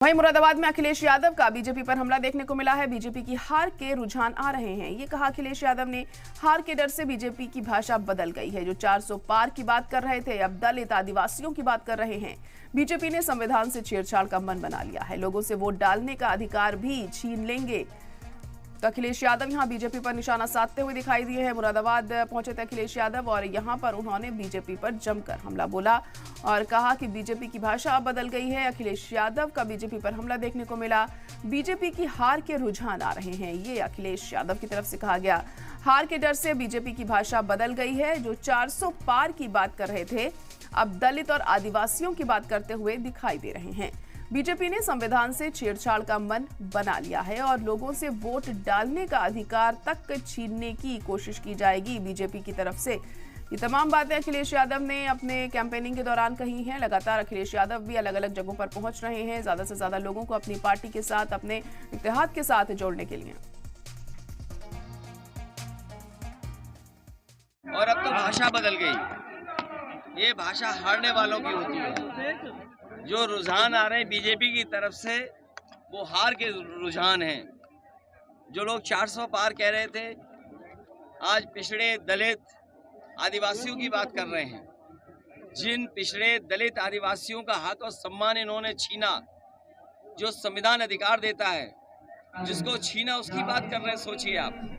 वहीं मुरादाबाद में अखिलेश यादव का बीजेपी पर हमला देखने को मिला है। बीजेपी की हार के रुझान आ रहे हैं। ये कहा अखिलेश यादव ने, हार के डर से बीजेपी की भाषा बदल गई है। जो 400 पार की बात कर रहे थे, अब दलित आदिवासियों की बात कर रहे हैं। बीजेपी ने संविधान से छेड़छाड़ का मन बना लिया है। लोगों से वोट डालने का अधिकार भी छीन लेंगे। तो अखिलेश यादव यहां बीजेपी पर निशाना साधते हुए दिखाई दिए हैं। मुरादाबाद पहुंचे थे अखिलेश यादव और यहां पर उन्होंने बीजेपी पर जमकर हमला बोला और कहा कि बीजेपी की भाषा अब बदल गई है। अखिलेश यादव का बीजेपी पर हमला देखने को मिला। बीजेपी की हार के रुझान आ रहे हैं, ये अखिलेश यादव की तरफ से कहा गया। हार के डर से बीजेपी की भाषा बदल गई है। जो 400 पार की बात कर रहे थे, अब दलित और आदिवासियों की बात करते हुए दिखाई दे रहे हैं। बीजेपी ने संविधान से छेड़छाड़ का मन बना लिया है और लोगों से वोट डालने का अधिकार तक छीनने की कोशिश की जाएगी बीजेपी की तरफ से। ये तमाम बातें अखिलेश यादव ने अपने कैंपेनिंग के दौरान कही हैं। लगातार अखिलेश यादव भी अलग अलग जगहों पर पहुंच रहे हैं, ज्यादा से ज्यादा लोगों को अपनी पार्टी के साथ, अपने इत्तेहाद के साथ जोड़ने के लिए। और अब तो भाषा बदल गई। ये भाषा हारने वालों की होती है। जो रुझान आ रहे हैं बीजेपी की तरफ से, वो हार के रुझान हैं। जो लोग 400 पार कह रहे थे, आज पिछड़े दलित आदिवासियों की बात कर रहे हैं। जिन पिछड़े दलित आदिवासियों का हक और सम्मान इन्होंने छीना, जो संविधान अधिकार देता है, जिसको छीना उसकी बात कर रहे हैं। सोचिए आप,